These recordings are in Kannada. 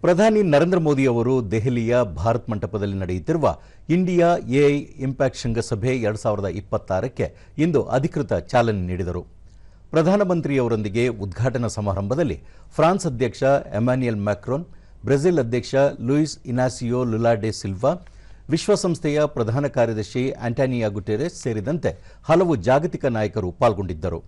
ಪ್ರಧಾನಿ ನರೇಂದ್ರ ಮೋದಿ ಅವರು ದೆಹಲಿಯ ಭಾರತ್ ಮಂಟಪದಲ್ಲಿ ನಡೆಯುತ್ತಿರುವ ಇಂಡಿಯಾ ಎಐ ಇಂಪ್ಯಾಕ್ಟ್ ಶೃಂಗಸಭೆ 2026ಕ್ಕೆ ಇಂದು ಅಧಿಕೃತ ಚಾಲನೆ ನೀಡಿದರು. ಪ್ರಧಾನಮಂತ್ರಿಯವರೊಂದಿಗೆ ಉದ್ಘಾಟನಾ ಸಮಾರಂಭದಲ್ಲಿ ಫ್ರಾನ್ಸ್ ಅಧ್ಯಕ್ಷ ಎಮ್ಯಾನ್ಯುಯಲ್ ಮ್ಯಾಕ್ರಾನ್, ಬ್ರೆಜಿಲ್ ಅಧ್ಯಕ್ಷ ಲೂಯಿಸ್ ಇನಾಸಿಯೋ ಲುಲಾ ಡೆ ಸಿಲ್ವಾ, ವಿಶ್ವಸಂಸ್ಥೆಯ ಪ್ರಧಾನ ಕಾರ್ಯದರ್ಶಿ ಆಂಟೋನಿಯೋ ಗುಟೆರೆಸ್ ಸೇರಿದಂತೆ ಹಲವು ಜಾಗತಿಕ ನಾಯಕರು ಪಾಲ್ಗೊಂಡಿದ್ದರು.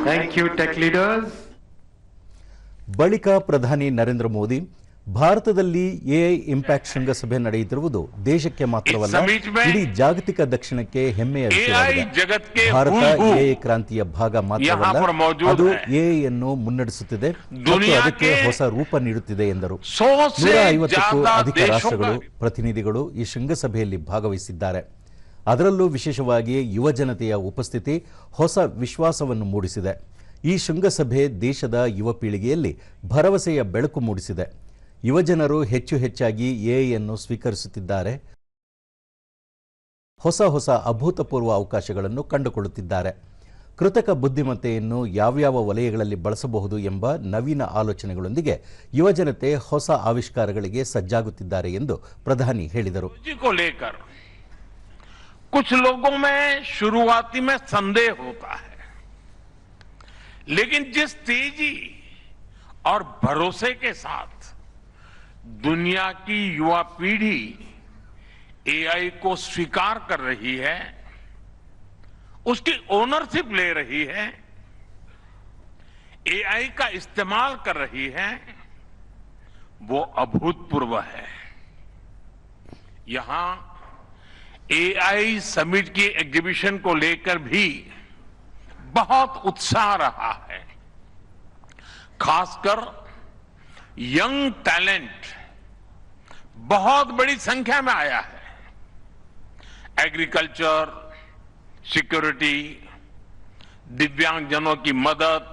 Thank you, tech leaders. ಬಳಿಕ ಪ್ರಧಾನಿ ನರೇಂದ್ರ ಮೋದಿ ಭಾರತದಲ್ಲಿ ಎಐ ಇಂಪ್ಯಾಕ್ಟ್ ಶೃಂಗಸಭೆ ನಡೆಯುತ್ತಿರುವುದು ದೇಶಕ್ಕೆ ಮಾತ್ರವಲ್ಲ, ಇಡೀ ಜಾಗತಿಕ ದಕ್ಷಿಣಕ್ಕೆ ಹೆಮ್ಮೆಯ ವಿಷಯವಾಗಿದೆ. ಭಾರತ ಎಐ ಕ್ರಾಂತಿಯ ಭಾಗ ಮಾತ್ರವಲ್ಲ, ಅದು ಎಐ ಅನ್ನು ಮುನ್ನಡೆಸುತ್ತಿದೆ ಮತ್ತು ಅದಕ್ಕೆ ಹೊಸ ರೂಪ ನೀಡುತ್ತಿದೆ ಎಂದರು. 150ಕ್ಕೂ ಅಧಿಕ ರಾಷ್ಟ್ರಗಳು ಪ್ರತಿನಿಧಿಗಳು ಈ ಶೃಂಗಸಭೆಯಲ್ಲಿ ಭಾಗವಹಿಸಿದ್ದಾರೆ. ಅದರಲ್ಲೂ ವಿಶೇಷವಾಗಿ ಯುವ ಜನತೆಯ ಉಪಸ್ಥಿತಿ ಹೊಸ ವಿಶ್ವಾಸವನ್ನು ಮೂಡಿಸಿದೆ. ಈ ಶೃಂಗಸಭೆ ದೇಶದ ಯುವ ಪೀಳಿಗೆಯಲ್ಲಿ ಭರವಸೆಯ ಬೆಳಕು ಮೂಡಿಸಿದೆ. ಯುವಜನರು ಹೆಚ್ಚಾಗಿ ಎಐ ಅನ್ನು ಸ್ವೀಕರಿಸುತ್ತಿದ್ದಾರೆ, ಹೊಸ ಅಭೂತಪೂರ್ವ ಅವಕಾಶಗಳನ್ನು ಕಂಡುಕೊಳ್ಳುತ್ತಿದ್ದಾರೆ. ಕೃತಕ ಬುದ್ಧಿಮತ್ತೆಯನ್ನು ಯಾವ್ಯಾವ ವಲಯಗಳಲ್ಲಿ ಬಳಸಬಹುದು ಎಂಬ ನವೀನ ಆಲೋಚನೆಗಳೊಂದಿಗೆ ಯುವಜನತೆ ಹೊಸ ಆವಿಷ್ಕಾರಗಳಿಗೆ ಸಜ್ಜಾಗುತ್ತಿದ್ದಾರೆ ಎಂದು ಪ್ರಧಾನಿ ಹೇಳಿದರು. कुछ लोगों में शुरुआती में संदेह होता है, लेकिन जिस तेजी और भरोसे के साथ दुनिया की युवा पीढ़ी एआई को स्वीकार कर रही है, उसकी ओनरशिप ले रही है, एआई का इस्तेमाल कर रही है, वो अभूतपूर्व है. यहां एआई समिट की एग्जीबिशन को लेकर भी बहुत उत्साह रहा है. खासकर यंग टैलेंट बहुत बड़ी संख्या में आया है. एग्रीकल्चर, सिक्योरिटी, दिव्यांगजनों की मदद,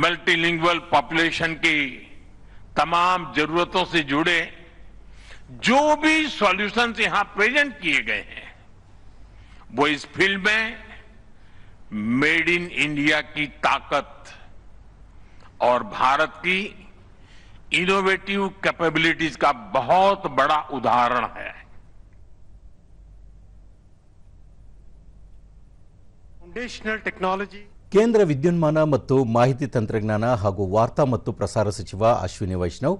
मल्टीलिंगुअल पॉपुलेशन की तमाम जरूरतों से जुड़े जो भी सॉल्यूशंस यहां प्रेजेंट किए गए हैं, वो इस फील्ड में मेड इन इंडिया की ताकत और भारत की इनोवेटिव कैपेबिलिटीज का बहुत बड़ा उदाहरण है. Foundational technology. ಕೇಂದ್ರ ವಿದ್ಯುನ್ಮಾನ ಮತ್ತು ಮಾಹಿತಿ ತಂತ್ರಜ್ಞಾನ ಹಾಗೂ ವಾರ್ತಾ ಮತ್ತು ಪ್ರಸಾರ ಸಚಿವ ಅಶ್ವಿನಿ ವೈಷ್ಣವ್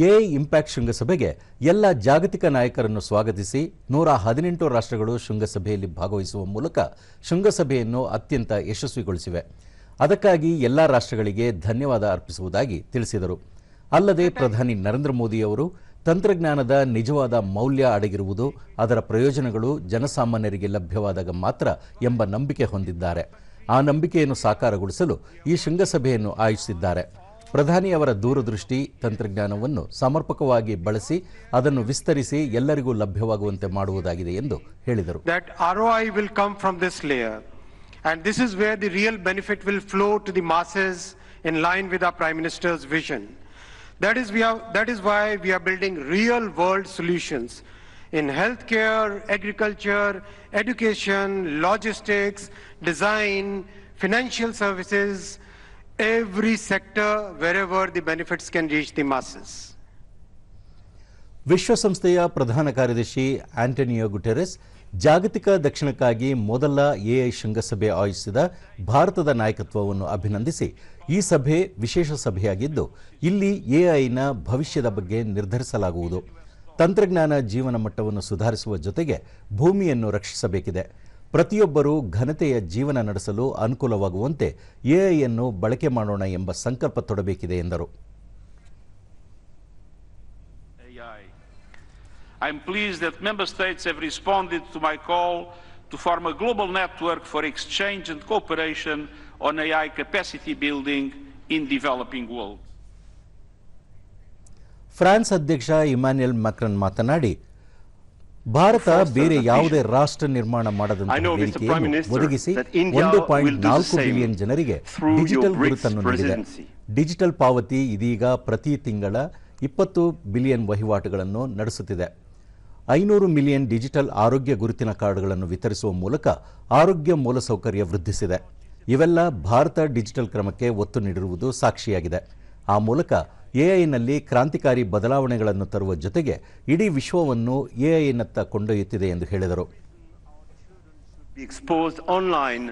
ಎಐ ಇಂಪ್ಯಾಕ್ಟ್ ಶೃಂಗಸಭೆಗೆ ಎಲ್ಲ ಜಾಗತಿಕ ನಾಯಕರನ್ನು ಸ್ವಾಗತಿಸಿ 118 ರಾಷ್ಟ್ರಗಳು ಶೃಂಗಸಭೆಯಲ್ಲಿ ಭಾಗವಹಿಸುವ ಮೂಲಕ ಶೃಂಗಸಭೆಯನ್ನು ಅತ್ಯಂತ ಯಶಸ್ವಿಗೊಳಿಸಿವೆ. ಅದಕ್ಕಾಗಿ ಎಲ್ಲ ರಾಷ್ಟ್ರಗಳಿಗೆ ಧನ್ಯವಾದ ಅರ್ಪಿಸುವುದಾಗಿ ತಿಳಿಸಿದರು. ಅಲ್ಲದೆ ಪ್ರಧಾನಿ ನರೇಂದ್ರ ಮೋದಿ ಅವರು ತಂತ್ರಜ್ಞಾನದ ನಿಜವಾದ ಮೌಲ್ಯ ಅಡಗಿರುವುದು ಅದರ ಪ್ರಯೋಜನಗಳು ಜನಸಾಮಾನ್ಯರಿಗೆ ಲಭ್ಯವಾದಾಗ ಮಾತ್ರ ಎಂಬ ನಂಬಿಕೆ ಹೊಂದಿದ್ದಾರೆ. ಆ ನಂಬಿಕೆಯನ್ನು ಸಾಕಾರಗೊಳಿಸಲು ಈ ಶೃಂಗಸಭೆಯನ್ನು ಆಯೋಜಿಸಿದ್ದಾರೆ. ಪ್ರಧಾನಿಯವರ ದೂರದೃಷ್ಟಿ ತಂತ್ರಜ್ಞಾನವನ್ನು ಸಮರ್ಪಕವಾಗಿ ಬಳಸಿ ಅದನ್ನು ವಿಸ್ತರಿಸಿ ಎಲ್ಲರಿಗೂ ಲಭ್ಯವಾಗುವಂತೆ ಮಾಡುವುದಾಗಿದೆ ಎಂದು ಹೇಳಿದರು. That ROI will come from this layer, and this is where the real benefit will flow to the masses in line with our Prime Minister's vision. That is why we are building real world solutions in healthcare, agriculture, education, logistics, design, financial services, every sector wherever the benefits can reach the masses. ವಿಶ್ವಸಂಸ್ಥೆಯ ಪ್ರಧಾನ ಕಾರ್ಯದರ್ಶಿ ಆಂಟೋನಿಯೋ ಗುಟೆರೆಸ್ ಜಾಗತಿಕ ದಕ್ಷಿಣಕ್ಕಾಗಿ ಮೊದಲ ಎಐ ಶೃಂಗಸಭೆ ಆಯೋಜಿಸಿದ ಭಾರತದ ನಾಯಕತ್ವವನ್ನು ಅಭಿನಂದಿಸಿ, ಈ ಸಭೆ ವಿಶೇಷ ಸಭೆಯಾಗಿದ್ದು ಇಲ್ಲಿ ಎಐನ ಭವಿಷ್ಯದ ಬಗ್ಗೆ ನಿರ್ಧರಿಸಲಾಗುವುದು. ತಂತ್ರಜ್ಞಾನ ಜೀವನ ಮಟ್ಟವನ್ನು ಸುಧಾರಿಸುವ ಜೊತೆಗೆ ಭೂಮಿಯನ್ನು ರಕ್ಷಿಸಬೇಕಿದೆ. ಪ್ರತಿಯೊಬ್ಬರೂ ಘನತೆಯ ಜೀವನ ನಡೆಸಲು ಅನುಕೂಲವಾಗುವಂತೆ ಎಐ ಅನ್ನು ಬಳಕೆ ಮಾಡೋಣ ಎಂಬ ಸಂಕಲ್ಪ ತೊಡಬೇಕಿದೆ ಎಂದರು. I am pleased that member states have responded to my call to form a global network for exchange and cooperation on AI capacity building in developing world. France ಅಧ್ಯಕ್ಷ ಇಮ್ಯಾನ್ಯುಯಲ್ ಮ್ಯಾಕ್ರಾನ್ ಮಾತನಾಡಿ, ಭಾರತ ಬೇರೆ ಯಾವುದೇ ರಾಷ್ಟ್ರ ನಿರ್ಮಾಣ ಮಾಡದಂತಹ ವೇದಿಕೆಯನ್ನು ಒದಗಿಸಿ 1.4 ಬಿಲಿಯನ್ ಜನರಿಗೆ ಡಿಜಿಟಲ್ ಗುರುತನ್ನು ನೀಡಿದೆ. ಡಿಜಿಟಲ್ ಪಾವತಿ ಇದೀಗ ಪ್ರತಿ ತಿಂಗಳ 20 ಬಿಲಿಯನ್ ವಹಿವಾಟುಗಳನ್ನು ನಡೆಸುತ್ತಿದೆ. 500 ಮಿಲಿಯನ್ ಡಿಜಿಟಲ್ ಆರೋಗ್ಯ ಗುರುತಿನ ಕಾರ್ಡ್ಗಳನ್ನು ವಿತರಿಸುವ ಮೂಲಕ ಆರೋಗ್ಯ ಮೂಲಸೌಕರ್ಯ ವೃದ್ಧಿಸಿದೆ. ಇವೆಲ್ಲ ಭಾರತ ಡಿಜಿಟಲ್ ಕ್ರಮಕ್ಕೆ ಒತ್ತು ನೀಡಿರುವುದು ಸಾಕ್ಷಿಯಾಗಿದೆ. ಆ ಮೂಲಕ ಎಐನಲ್ಲಿ ಕ್ರಾಂತಿಕಾರಿ ಬದಲಾವಣೆಗಳನ್ನು ತರುವ ಜೊತೆಗೆ ಇಡೀ ವಿಶ್ವವನ್ನು ಎಐನತ್ತ ಕೊಂಡೊಯ್ಯುತ್ತಿದೆ ಎಂದು ಹೇಳಿದರು. Exposed online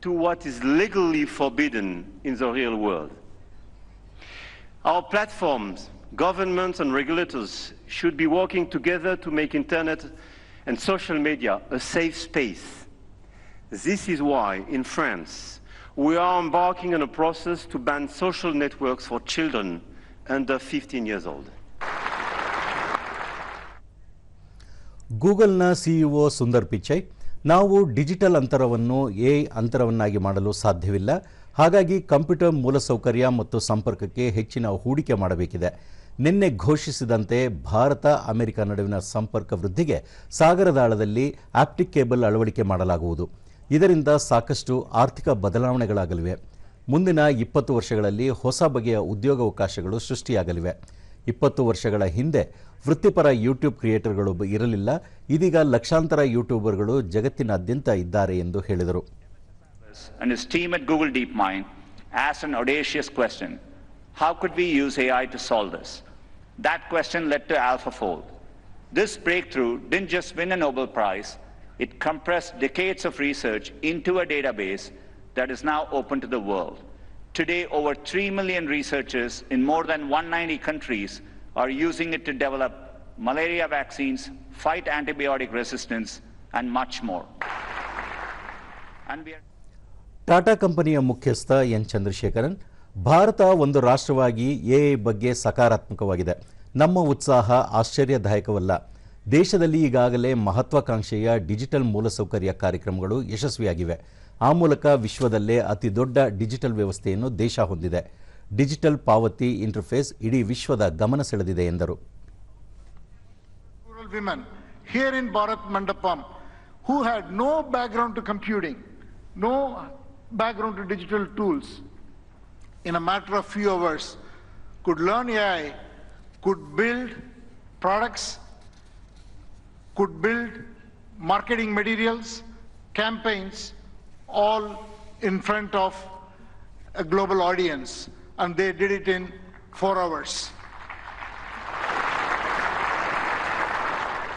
to what is legally forbidden in the real world. Our platforms, governments and regulators should be working together to make internet and social media a safe space. This is why in France we are embarking on a process to ban social networks for children under 15 years old. ಗೂಗಲ್ನ ಸಿಇಒ ಸುಂದರ್ ಪಿಚೈ, ನಾವು ಡಿಜಿಟಲ್ ಅಂತರವನ್ನು ಎಐ ಅಂತರವನ್ನಾಗಿ ಮಾಡಲು ಸಾಧ್ಯವಿಲ್ಲ. ಹಾಗಾಗಿ ಕಂಪ್ಯೂಟರ್ ಮೂಲಸೌಕರ್ಯ ಮತ್ತು ಸಂಪರ್ಕಕ್ಕೆ ಹೆಚ್ಚಿನ ಹೂಡಿಕೆ ಮಾಡಬೇಕಿದೆ. ನಿನ್ನೆ ಘೋಷಿಸಿದಂತೆ ಭಾರತ ಅಮೆರಿಕ ನಡುವಿನ ಸಂಪರ್ಕ ವೃದ್ಧಿಗೆ ಸಾಗರದಾಳದಲ್ಲಿ ಆಪ್ಟಿಕ್ ಕೇಬಲ್ ಅಳವಡಿಕೆ ಮಾಡಲಾಗುವುದು. ಇದರಿಂದ ಸಾಕಷ್ಟು ಆರ್ಥಿಕ ಬದಲಾವಣೆಗಳಾಗಲಿವೆ. ಮುಂದಿನ 20 ವರ್ಷಗಳಲ್ಲಿ ಹೊಸ ಬಗೆಯ ಉದ್ಯೋಗಾವಕಾಶಗಳು ಸೃಷ್ಟಿಯಾಗಲಿವೆ. 20 ವರ್ಷಗಳ ಹಿಂದೆ ವೃತ್ತಿಪರ ಯೂಟ್ಯೂಬ್ ಕ್ರಿಯೇಟರ್ಗಳು ಇರಲಿಲ್ಲ. ಇದೀಗ ಲಕ್ಷಾಂತರ ಯೂಟ್ಯೂಬರ್ಗಳು ಜಗತ್ತಿನಾದ್ಯಂತ ಇದ್ದಾರೆ ಎಂದು ಹೇಳಿದರು. And his team at Google DeepMind asked an audacious question: how could we use AI to solve this? That question led to AlphaFold. This breakthrough didn't just win a Nobel Prize, it compressed decades of research into a database that is now open to the world. Today, over 3 million researchers in more than 190 countries are using it to develop malaria vaccines, fight antibiotic resistance, and much more. Tata ಕಂಪನಿಯ ಮುಖ್ಯಸ್ಥ ಎನ್ ಚಂದ್ರಶೇಖರನ್, ಭಾರತ ಒಂದು ರಾಷ್ಟ್ರವಾಗಿ ಎಐ ಬಗ್ಗೆ ಸಕಾರಾತ್ಮಕವಾಗಿದೆ. ನಮ್ಮ ಉತ್ಸಾಹ ಆಶ್ಚರ್ಯದಾಯಕವಲ್ಲ. ದೇಶದಲ್ಲಿ ಈಗಾಗಲೇ ಮಹತ್ವಾಕಾಂಕ್ಷೆಯ ಡಿಜಿಟಲ್ ಮೂಲಸೌಕರ್ಯ ಕಾರ್ಯಕ್ರಮಗಳು ಯಶಸ್ವಿಯಾಗಿವೆ. ಆ ಮೂಲಕ ವಿಶ್ವದಲ್ಲೇ ಅತಿ ದೊಡ್ಡ ಡಿಜಿಟಲ್ ವ್ಯವಸ್ಥೆಯನ್ನು ದೇಶ ಹೊಂದಿದೆ. ಡಿಜಿಟಲ್ ಪಾವತಿ ಇಂಟರ್ಫೇಸ್ ಇಡೀ ವಿಶ್ವದ ಗಮನ ಸೆಳೆದಿದೆ ಎಂದರು. Women here in Bharat Mandapam who had no background to computing, no background to digital tools, in a matter of few hours could learn AI, could build products, could build marketing materials, campaigns, all in front of a global audience, and they did it in 4 hours.